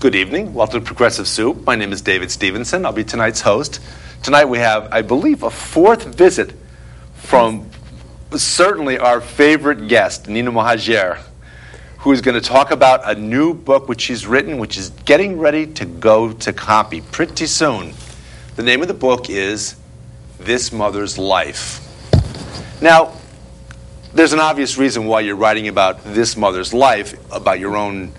Good evening. Welcome to Progressive Soup. My name is David Stevenson. I'll be tonight's host. Tonight we have, I believe, a fourth visit from certainly our favorite guest, Nina Mohadjer, who is going to talk about a new book which she's written, which is getting ready to go to copy pretty soon. The name of the book is This Mother's Life. Now, there's an obvious reason why you're writing about this mother's life, about your own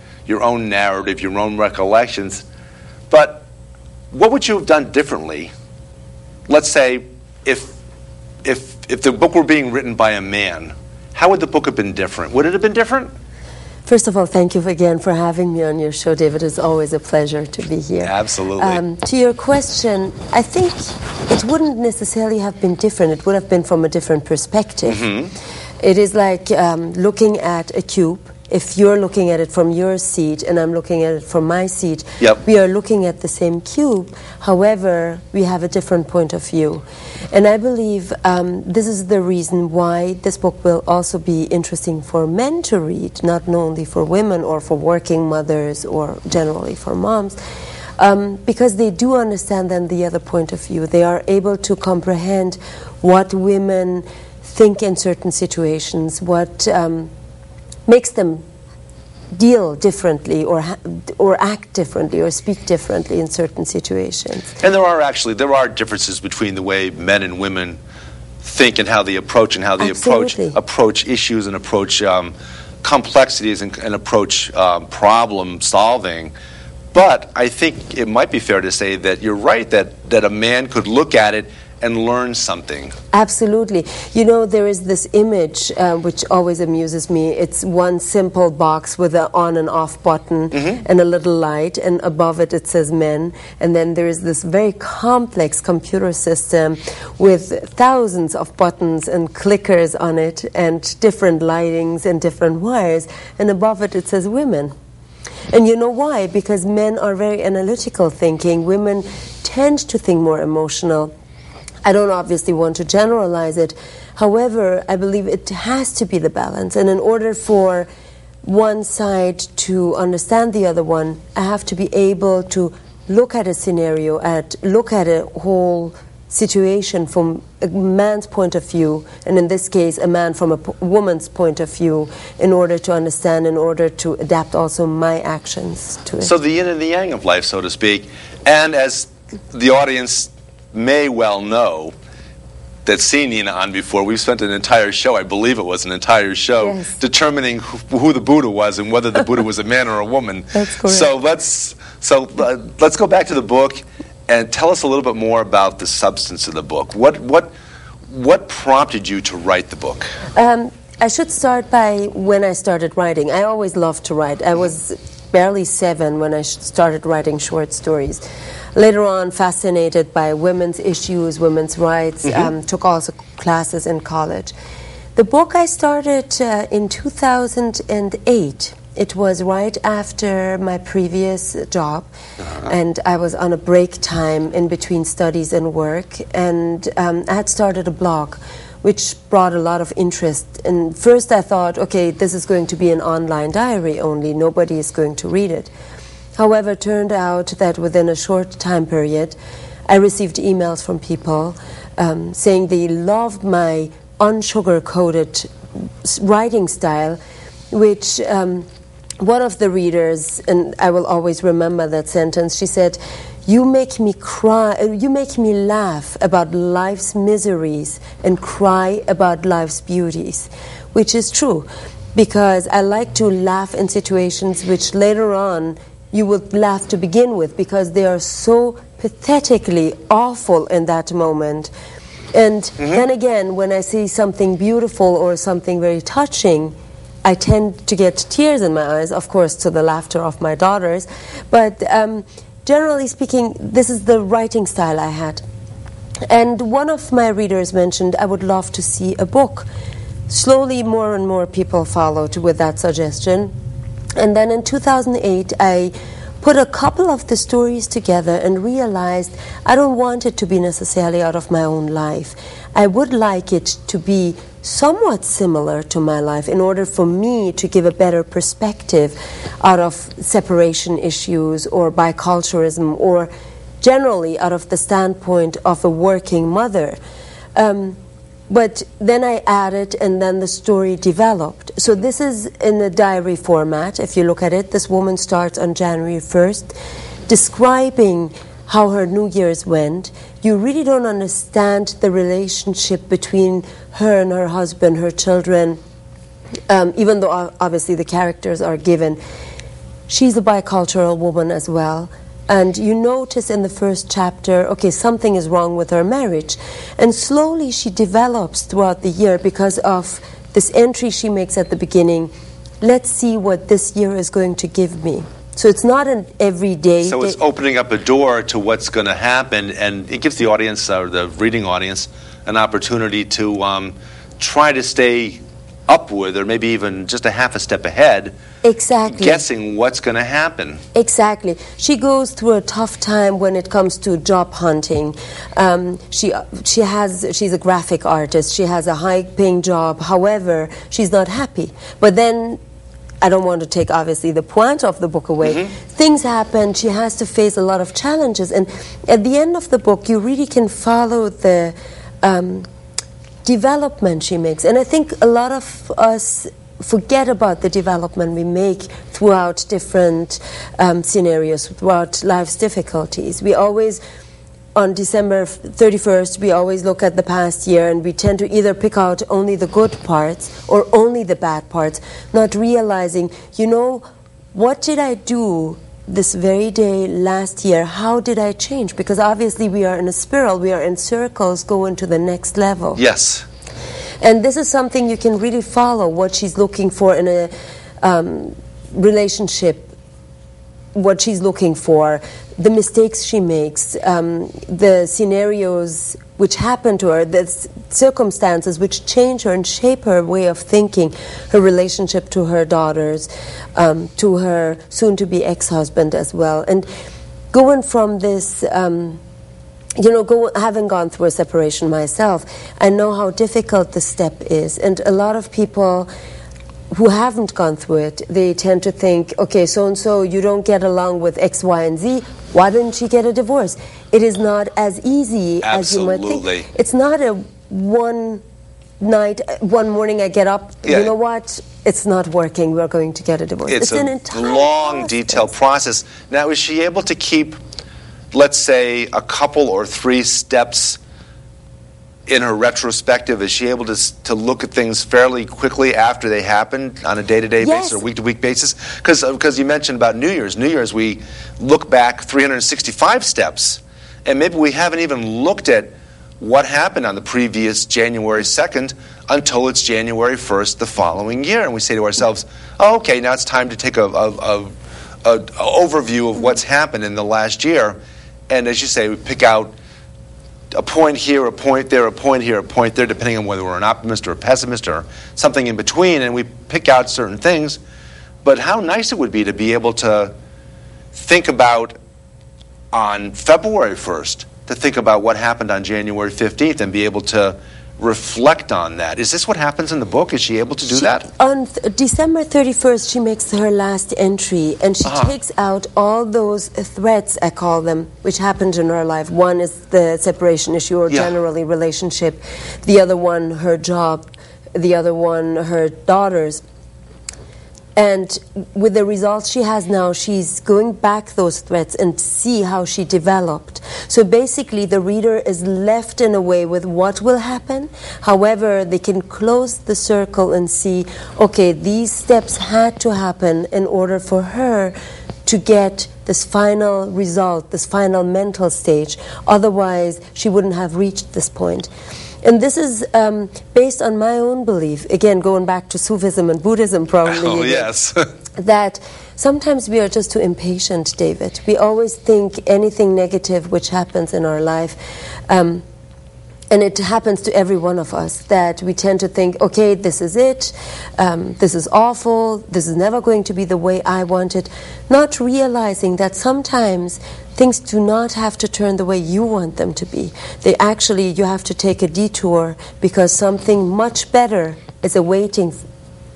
narrative, your own recollections. But what would you have done differently? Let's say if the book were being written by a man, how would the book have been different? Would it have been different? First of all, thank you again for having me on your show, David. It's always a pleasure to be here. Absolutely. To your question, I think it wouldn't necessarily have been different. It would have been from a different perspective. Mm-hmm. It is like looking at a cube. If you're looking at it from your seat and I'm looking at it from my seat, yep, we are looking at the same cube. However, we have a different point of view. And I believe this is the reason why this book will also be interesting for men to read, not only for women or for working mothers or generally for moms, because they do understand then the other point of view. They are able to comprehend what women think in certain situations, what makes them deal differently or act differently or speak differently in certain situations. And there are differences between the way men and women think and how they approach approach issues and approach complexities and approach problem solving. But I think it might be fair to say that you're right that a man could look at it and learn something. Absolutely. You know, there is this image which always amuses me. It's one simple box with an on and off button, mm-hmm, and a little light, and above it says men, and then there is this very complex computer system with thousands of buttons and clickers on it and different lightings and different wires, and above it says women. And you know why? Because men are very analytical thinking. Women tend to think more emotional. I don't obviously want to generalize it. However, I believe it has to be the balance. And in order for one side to understand the other one, I have to be able to look at a scenario, look at a whole situation from a man's point of view, and in this case, a man from a woman's point of view, in order to understand, in order to adapt also my actions to it. So the yin and the yang of life, so to speak. And as the audience may well know, that seen Nina on before, we've spent an entire show, I believe it was an entire show, yes, determining who the Buddha was and whether the Buddha was a man or a woman. That's correct. So let's go back to the book and tell us a little bit more about the substance of the book. What prompted you to write the book? I should start by when I started writing. I always loved to write. I was barely 7 when I started writing short stories. Later on, fascinated by women's issues, women's rights, mm-hmm, took also classes in college. The book I started in 2008. It was right after my previous job, uh-huh, and I was on a break time in between studies and work, and I had started a blog which brought a lot of interest. And first I thought, okay, this is going to be an online diary only, nobody is going to read it. However, it turned out that within a short time period, I received emails from people saying they loved my unsugar-coated writing style, which one of the readers, and I will always remember that sentence, she said, "You make me cry, you make me laugh about life's miseries and cry about life's beauties," which is true, because I like to laugh in situations which later on you would laugh to begin with, because they are so pathetically awful in that moment. And mm-hmm, then again, when I see something beautiful or something very touching, I tend to get tears in my eyes, of course, to the laughter of my daughters. But generally speaking, this is the writing style I had. And one of my readers mentioned, I would love to see a book. Slowly, more and more people followed with that suggestion. And then in 2008, I put a couple of the stories together and realized I don't want it to be necessarily out of my own life. I would like it to be somewhat similar to my life in order for me to give a better perspective out of separation issues or biculturalism or generally out of the standpoint of a working mother. But then I added, and then the story developed. So this is in a diary format. If you look at it, this woman starts on January 1st, describing how her New Year's went. You really don't understand the relationship between her and her husband, her children, even though obviously the characters are given. She's a bicultural woman as well. And you notice in the first chapter, okay, something is wrong with her marriage. And slowly she develops throughout the year because of this entry she makes at the beginning. Let's see what this year is going to give me. So it's not an everyday... So it's opening up a door to what's going to happen, and it gives the audience, or the reading audience, an opportunity to try to stay up with, or maybe even just a half a step ahead. Exactly. Guessing what's going to happen. Exactly. She goes through a tough time when it comes to job hunting. She's a graphic artist. She has a high-paying job. However, she's not happy. But then, I don't want to take, obviously, the point of the book away. Mm-hmm. Things happen. She has to face a lot of challenges. And at the end of the book, you really can follow the development she makes. And I think a lot of us forget about the development we make throughout different scenarios, throughout life's difficulties. We always, on December 31st, we always look at the past year and we tend to either pick out only the good parts or only the bad parts, not realizing, you know, what did I do this very day last year? How did I change? Because obviously we are in a spiral, we are in circles going to the next level. Yes. And this is something you can really follow, what she's looking for in a relationship, what she's looking for, the mistakes she makes, the scenarios which happen to her, the circumstances which change her and shape her way of thinking, her relationship to her daughters, to her soon-to-be ex-husband as well. And going from this... having gone through a separation myself, I know how difficult the step is. And a lot of people who haven't gone through it, they tend to think, okay, so-and-so, you don't get along with X, Y, and Z. Why didn't you get a divorce? It is not as easy as you might think. It's not a one morning I get up, you know what? It's not working. We're going to get a divorce. It's an entire long, detailed process. Now, is she able to keep, let's say, a couple or three steps in her retrospective? Is she able to look at things fairly quickly after they happen on a day-to-day basis or week-to-week basis? Because you mentioned about New Year's. New Year's, we look back 365 steps, and maybe we haven't even looked at what happened on the previous January 2nd until it's January 1st the following year. And we say to ourselves, oh, okay, now it's time to take a overview of what's happened in the last year. And as you say, we pick out a point here, a point there, a point here, a point there, depending on whether we're an optimist or a pessimist or something in between, and we pick out certain things. But how nice it would be to be able to think about on February 1st, to think about what happened on January 15th and be able to reflect on that. Is this what happens in the book? Is she able to do that? On December 31st, she makes her last entry, and she takes out all those threats, I call them, which happened in her life. One is the separation issue, or generally relationship. The other one, her job. The other one, her daughters. And with the results she has now, she's going back those threads and see how she developed. So basically, the reader is left in a way with what will happen. However, they can close the circle and see, okay, these steps had to happen in order for her to get this final result, this final mental stage. Otherwise, she wouldn't have reached this point. And this is based on my own belief, again, going back to Sufism and Buddhism probably. Oh, yes. That sometimes we are just too impatient, David. We always think anything negative which happens in our life And it happens to every one of us that we tend to think, okay, this is it, this is awful, this is never going to be the way I want it, not realizing that sometimes things do not have to turn the way you want them to be. They actually, you have to take a detour because something much better is awaiting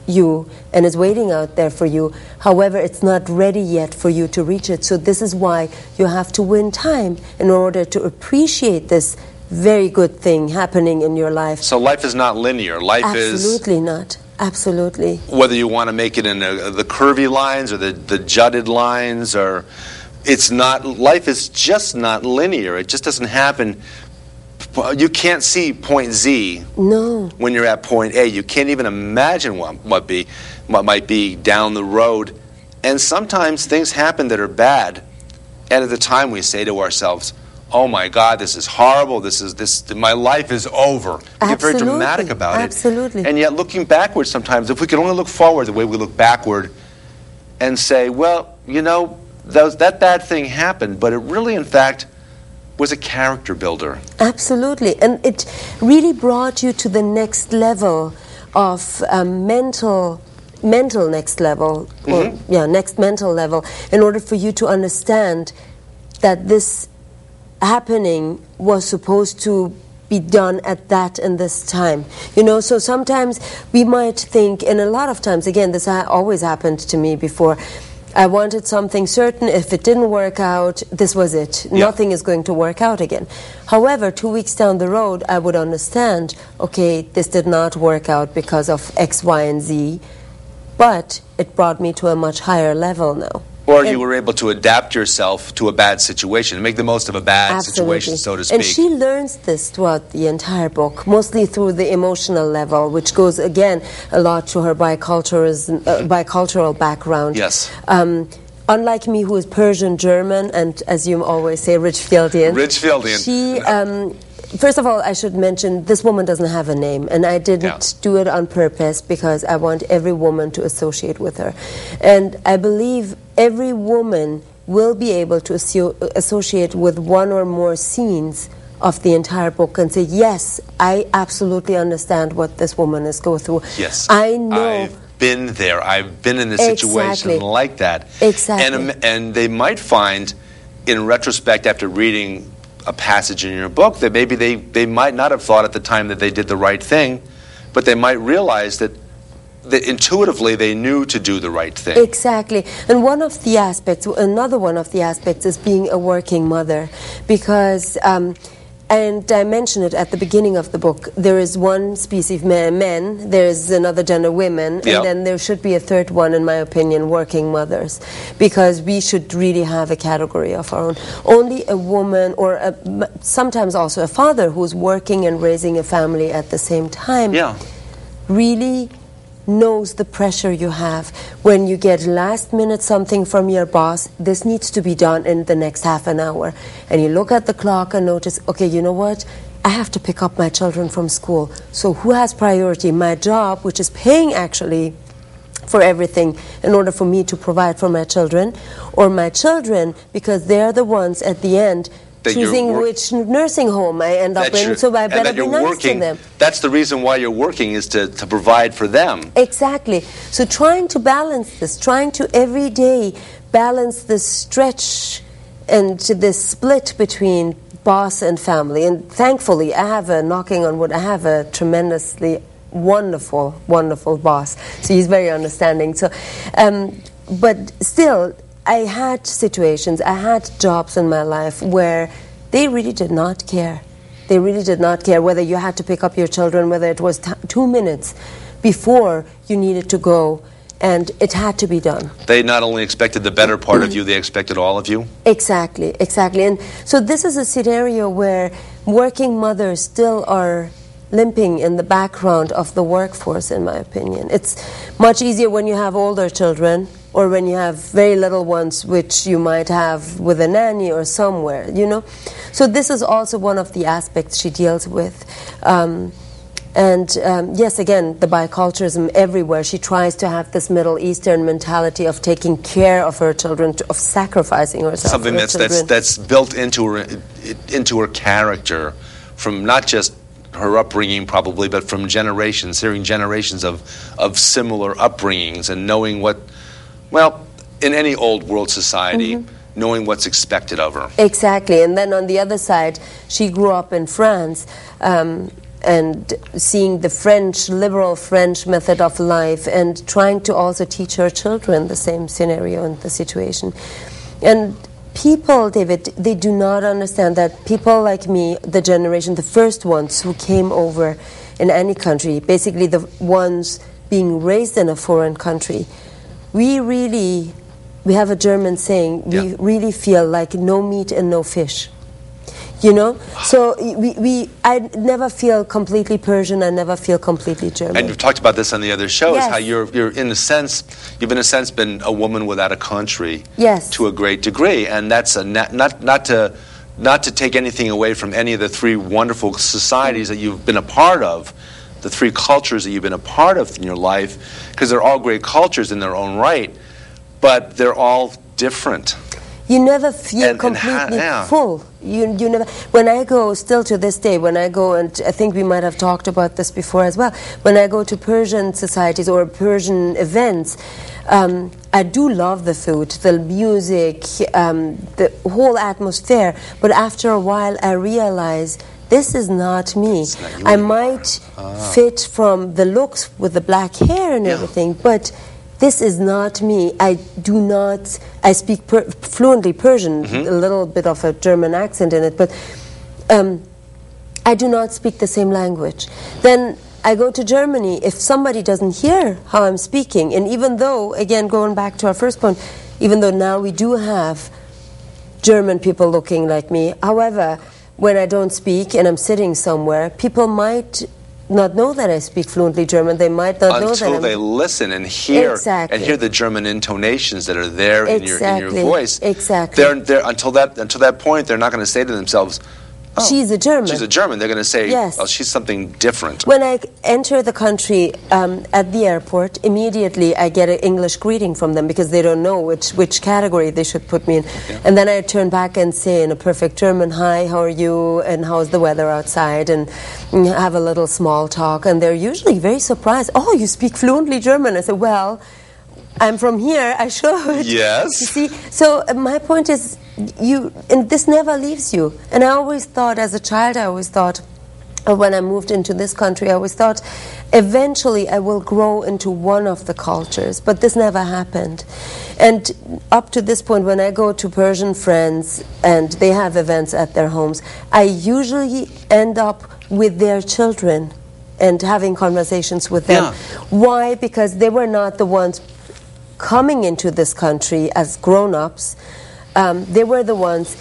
you and is waiting out there for you. However, it's not ready yet for you to reach it. So this is why you have to win time in order to appreciate this very good thing happening in your life. So life is not linear. Life is... Absolutely not. Absolutely. Whether you want to make it in the curvy lines or the jutted lines, or it's not... Life is just not linear. It just doesn't happen. You can't see point Z when you're at point A. You can't even imagine what might be down the road. And sometimes things happen that are bad, and at the time we say to ourselves, oh my God, this is horrible, my life is over. We get very dramatic about it. Absolutely. And yet looking backwards sometimes, if we could only look forward the way we look backward and say, well, you know, that bad thing happened, but it really, in fact, was a character builder. Absolutely. And it really brought you to the next level of mental next level, next mental level, in order for you to understand that this happening was supposed to be done at that and this time. You know, so sometimes we might think, and a lot of times, again, this always happened to me before, I wanted something certain. If it didn't work out, this was it. Yeah. Nothing is going to work out again. However, 2 weeks down the road, I would understand, okay, this did not work out because of X, Y, and Z, but it brought me to a much higher level now. Or you were able to adapt yourself to a bad situation, make the most of a bad situation, so to speak. And she learns this throughout the entire book, mostly through the emotional level, which goes, again, a lot to her bicultural background. Yes. Unlike me, who is Persian-German, and as you always say, Ridgefieldian. She... First of all, I should mention, this woman doesn't have a name, and I didn't do it on purpose because I want every woman to associate with her. And I believe every woman will be able to associate with one or more scenes of the entire book and say, yes, I absolutely understand what this woman is going through. Yes, I know. I've been there. I've been in a situation like that. Exactly. And they might find, in retrospect, after reading a passage in your book, that maybe they might not have thought at the time that they did the right thing, but they might realize that intuitively they knew to do the right thing. Exactly. And another one of the aspects is being a working mother, because and I mentioned it at the beginning of the book, there is one species of men, there is another gender women, and then there should be a third one, in my opinion, working mothers, because we should really have a category of our own. Only a woman, or sometimes also a father, who's working and raising a family at the same time, really knows the pressure you have when you get last minute something from your boss. This needs to be done in the next half an hour, and you look at the clock and notice, okay, you know what, I have to pick up my children from school, so who has priority? My job, which is paying actually for everything in order for me to provide for my children, or my children, because they're the ones at the end choosing which nursing home I end up in, so I better be nice to them. That's the reason why you're working, is to provide for them. Exactly. So trying to balance this, trying to every day balance this stretch and this split between boss and family. And thankfully, I have a tremendously wonderful, wonderful boss. So he's very understanding. So, but still, I had situations, I had jobs in my life where they really did not care. They really did not care whether you had to pick up your children, whether it was 2 minutes before you needed to go, and it had to be done. They not only expected the better part of you, they expected all of you? Exactly, exactly. And so this is a scenario where working mothers still are limping in the background of the workforce, in my opinion. It's much easier when you have older children, or when you have very little ones, which you might have with a nanny or somewhere, you know. So this is also one of the aspects she deals with. Yes, again, the biculturalism everywhere. She tries to have this Middle Eastern mentality of taking care of her children, of sacrificing herself. Something that's built into her character, from not just her upbringing probably, but from generations, hearing generations of similar upbringings and knowing what, well, in any old world society, knowing what's expected of her. Exactly. And then on the other side, she grew up in France, and seeing the French, liberal French method of life, and trying to also teach her children the same scenario and the situation. And people, David, they do not understand that people like me, the generation, the first ones who came over in any country, basically the ones being raised in a foreign country, we have a German saying, we really feel like no meat and no fish. You know, so I never feel completely Persian. I never feel completely German. And you've talked about this on the other shows. How you're in a sense, you've in a sense been a woman without a country. Yes. To a great degree, and that's not to take anything away from any of the three wonderful societies that you've been a part of, the three cultures that you've been a part of in your life, because they're all great cultures in their own right, but they're all different. You never feel completely full. You never. When I go, still to this day, when I go, and I think we might have talked about this before as well, when I go to Persian societies or Persian events, I do love the food, the music, the whole atmosphere, but after a while I realize this is not me. I might fit from the looks with the black hair and everything, but this is not me. I speak fluently Persian, a little bit of a German accent in it, but I do not speak the same language. Then I go to Germany. If somebody doesn't hear how I'm speaking, and even though, again, going back to our first point, even though now we do have German people looking like me, however, when I don't speak and I'm sitting somewhere, people might not know that I speak fluently German. They might not know that until they listen and hear Exactly. and hear the German intonations that are there in your voice. Exactly. They're until that point, they're not going to say to themselves, "Oh, she's a German." She's a German. They're going to say, Yes. "Oh, she's something different." When I enter the country at the airport, immediately I get an English greeting from them because they don't know which category they should put me in. Yeah. And then I turn back and say in a perfect German, "Hi, how are you? And how's the weather outside?" And have a little small talk. And they're usually very surprised. "Oh, you speak fluently German." I say, "Well, I'm from here. I should." Yes. You see, so my point is, and this never leaves you. And I always thought, as a child, or when I moved into this country, I always thought, eventually I will grow into one of the cultures. But this never happened. And up to this point, when I go to Persian friends and they have events at their homes, I usually end up with their children and having conversations with them. Yeah. Why? Because they were not the ones coming into this country as grown-ups. They were the ones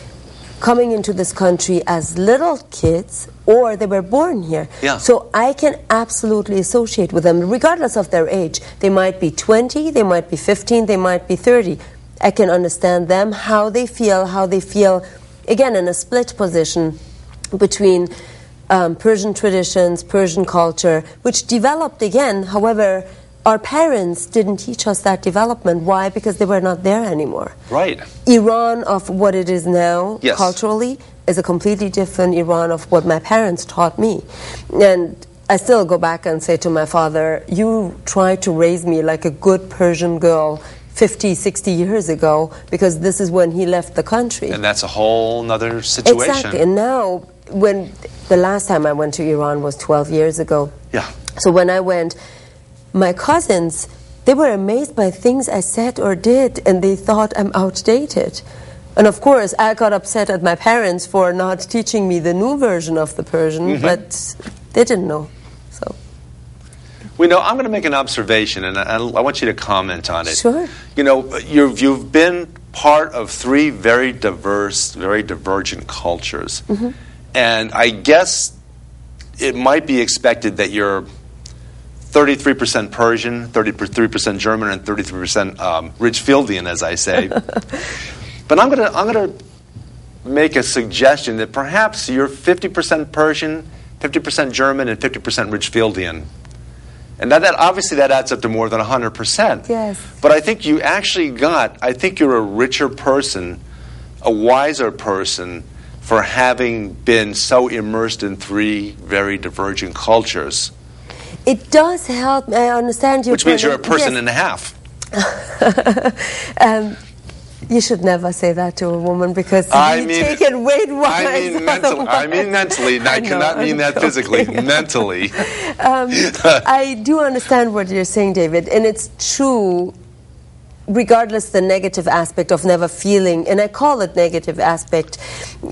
coming into this country as little kids, or they were born here. Yeah. So I can absolutely associate with them, regardless of their age. They might be 20, they might be 15, they might be 30. I can understand them, how they feel, again, in a split position between Persian traditions, Persian culture, which developed again. However, our parents didn't teach us that development. Why? Because they were not there anymore. Right. Iran of what it is now, Yes. culturally, is a completely different Iran of what my parents taught me. And I still go back and say to my father, "You tried to raise me like a good Persian girl 50, 60 years ago, because this is when he left the country." And that's a whole nother situation. Exactly. And now, when the last time I went to Iran was 12 years ago. Yeah. So when I went, my cousins, they were amazed by things I said or did, and they thought I'm outdated. And of course, I got upset at my parents for not teaching me the new version of the Persian, but they didn't know. So, We know, I'm going to make an observation, and I want you to comment on it. Sure. You know, you've been part of three very diverse, very divergent cultures. And I guess it might be expected that you're 33% Persian, 33% German, and 33% Ridgefieldian, as I say. But I'm gonna make a suggestion that perhaps you're 50% Persian, 50% German, and 50% Ridgefieldian. And that obviously that adds up to more than 100%. Yes. But I think I think you're a richer person, a wiser person, for having been so immersed in three very divergent cultures. It does help. I understand you. Which means you're a person and a half. You should never say that to a woman, because you take it weight-wise. I mean mentally. I cannot mean that physically. Mentally. I do understand what you're saying, David, and it's true. Regardless the negative aspect of never feeling, and I call it negative aspect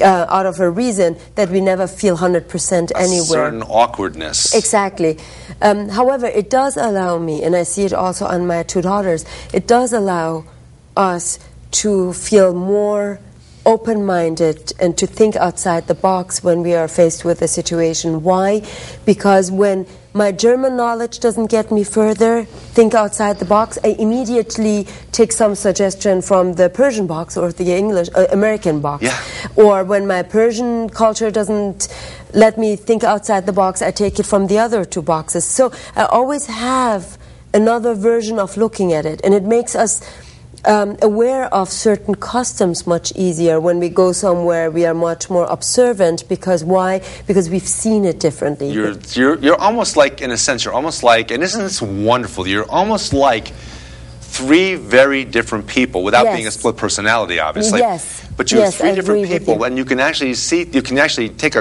out of a reason that we never feel 100% anywhere. A certain awkwardness. Exactly. However, it does allow me, and I see it also on my two daughters, it does allow us to feel more open-minded and to think outside the box when we are faced with a situation. Why? Because when my German knowledge doesn't get me further, think outside the box, I immediately take some suggestion from the Persian box or the American box. Yeah. Or when my Persian culture doesn't let me think outside the box, I take it from the other two boxes. So I always have another version of looking at it, and it makes us aware of certain customs much easier. When we go somewhere, we are much more observant. Because why? Because we've seen it differently. You're almost like, in a sense, you're almost like, and isn't this wonderful? You're almost like three very different people, without being a split personality, obviously. Yes. But you're three different people, and you can actually take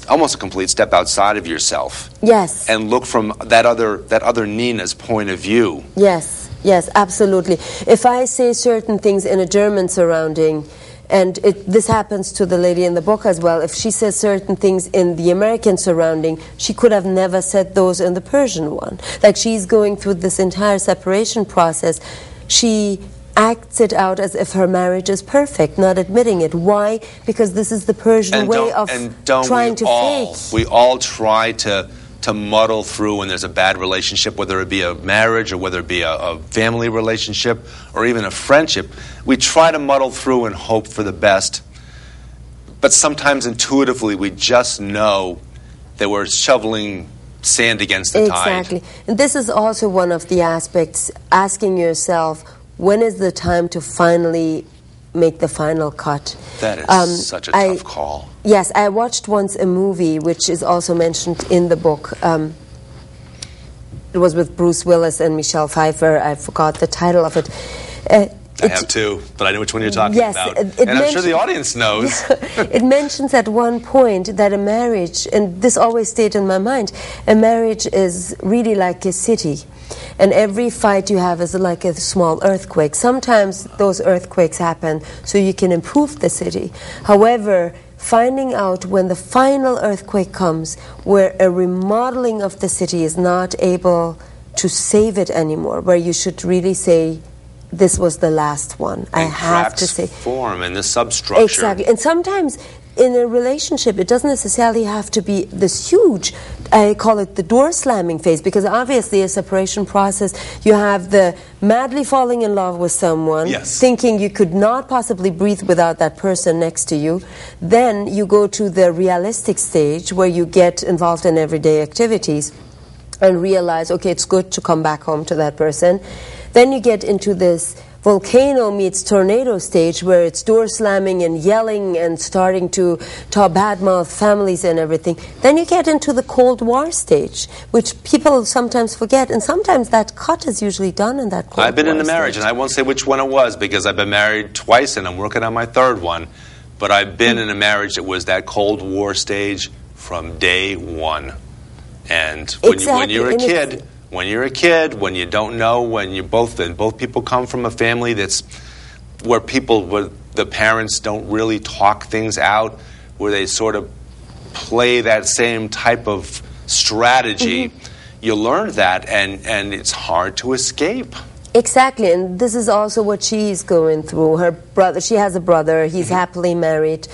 almost a complete step outside of yourself. Yes. And look from that other Nina's point of view. Yes. Yes, absolutely. If I say certain things in a German surrounding, and this happens to the lady in the book as well, if she says certain things in the American surrounding, she could have never said those in the Persian one. Like, she's going through this entire separation process. She acts it out as if her marriage is perfect, not admitting it. Why? Because this is the Persian way of trying to fake. We all try to muddle through when there's a bad relationship, whether it be a marriage or whether it be a family relationship or even a friendship. We try to muddle through and hope for the best. But sometimes intuitively we just know that we're shoveling sand against the tide. Exactly. And this is also one of the aspects, asking yourself, when is the time to finally make the final cut? That is such a tough call. Yes, I watched once a movie which is also mentioned in the book. It was with Bruce Willis and Michelle Pfeiffer. I forgot the title of it. I have too, but I know which one you're talking about. And I'm sure the audience knows. It mentions at one point that a marriage, and this always stayed in my mind, a marriage is really like a city. And every fight you have is like a small earthquake. Sometimes those earthquakes happen so you can improve the city. However, finding out when the final earthquake comes, where a remodeling of the city is not able to save it anymore, where you should really say, this was the last one. I have to say. Form and the substructure. Exactly. And sometimes in a relationship, it doesn't necessarily have to be this huge, I call it the door slamming phase, because obviously a separation process, you have the madly falling in love with someone, thinking you could not possibly breathe without that person next to you. Then you go to the realistic stage where you get involved in everyday activities and realize, okay, it's good to come back home to that person. Then you get into this volcano meets tornado stage where it's door slamming and yelling and starting to badmouth families and everything. Then you get into the Cold War stage, which people sometimes forget, and sometimes that cut is usually done in that Cold War I've been in a marriage, stage. and I won't say which one it was because I've been married twice and I'm working on my third one, but I've been in a marriage that was that Cold War stage from day one. And when you're a kid... When you're a kid, when you don't know, when both people come from a family that's where the parents don't really talk things out, where they sort of play that same type of strategy, you learn that, and it's hard to escape. Exactly, and this is also what she's going through. Her brother, she has a brother, he's happily married,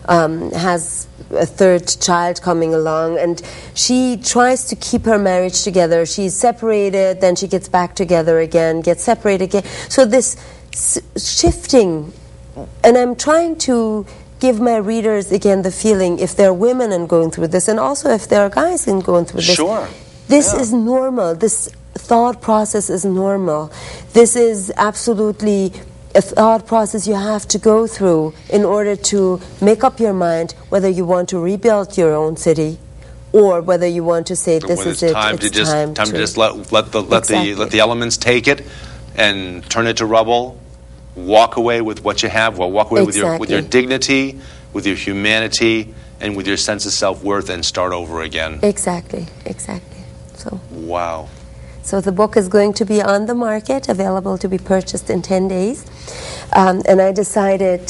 has a third child coming along, and she tries to keep her marriage together. She's separated, then she gets back together again, gets separated again. So this shifting, and I'm trying to give my readers again the feeling, if they're women and going through this, and also if there are guys and going through this, this is normal. This thought process is normal. This is absolutely a thought process you have to go through in order to make up your mind whether you want to rebuild your own city or whether you want to say this is it. Time to just let the elements take it and turn it to rubble. Walk away with what you have. Well, walk away with your dignity, with your humanity, and with your sense of self-worth, and start over again. Exactly. So. Wow. So the book is going to be on the market, available to be purchased in 10 days. And I decided,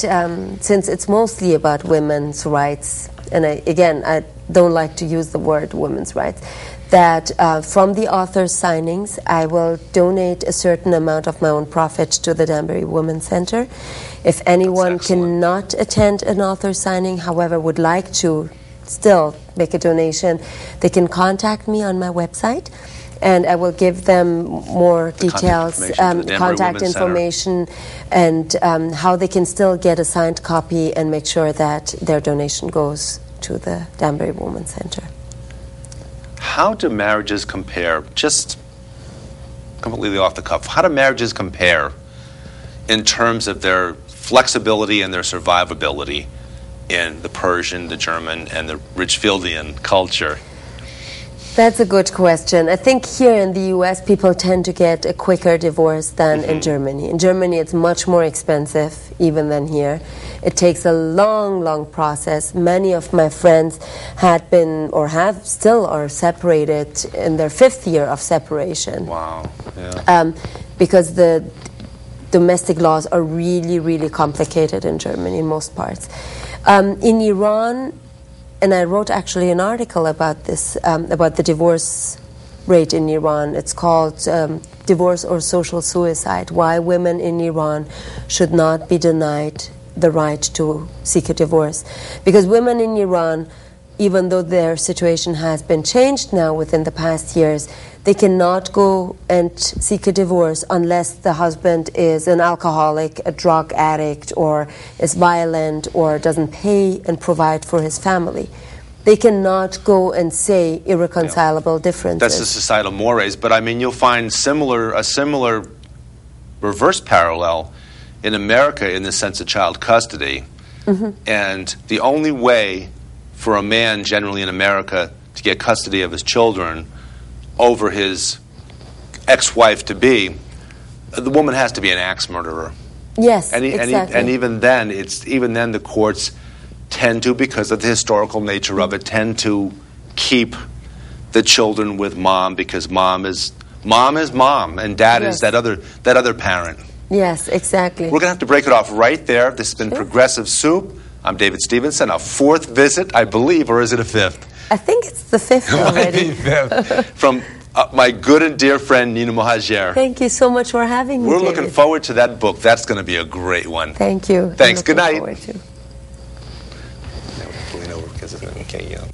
since it's mostly about women's rights, and I don't like to use the word women's rights, that from the author's signings, I will donate a certain amount of my own profit to the Danbury Women's Center. If anyone cannot attend an author's signing, however, would like to still make a donation, they can contact me on my website, and I will give them more details, contact information, and how they can still get a signed copy and make sure that their donation goes to the Danbury Women's Center. How do marriages compare, just completely off the cuff, how do marriages compare in terms of their flexibility and their survivability in the Persian, the German, and the Ridgefieldian culture? That's a good question. I think here in the U.S. people tend to get a quicker divorce than in Germany. In Germany it's much more expensive even than here. It takes a long process. Many of my friends had been or have still are separated in their 5th year of separation. Wow. Yeah. Because the domestic laws are really complicated in Germany in most parts. In Iran, and I wrote actually an article about this, about the divorce rate in Iran. It's called Divorce or Social Suicide, Why Women in Iran Should Not Be Denied the Right to Seek a Divorce. Because women in Iran, even though their situation has been changed now within the past years, they cannot go and seek a divorce unless the husband is an alcoholic, a drug addict, or is violent, or doesn't pay and provide for his family. They cannot go and say irreconcilable differences. That's the societal mores, but I mean, you'll find a similar reverse parallel in America in the sense of child custody. And the only way for a man generally in America to get custody of his children over his ex-wife-to-be, the woman has to be an axe murderer. Yes, exactly. And even then the courts tend to, because of the historical nature of it, tend to keep the children with mom, because mom is mom, and dad is that other parent. Yes, exactly. We're going to have to break it off right there. This has been Progressive Soup. I'm David Stevenson. A 4th visit, I believe, or is it a 5th? I think it's the 5th already. From my good and dear friend, Nina Mohadjer. Thank you so much for having me, We're David. looking forward to that book. That's going to be a great one. Thank you. Thanks. Good night. Forward to. Now we're pulling over because we can't yell.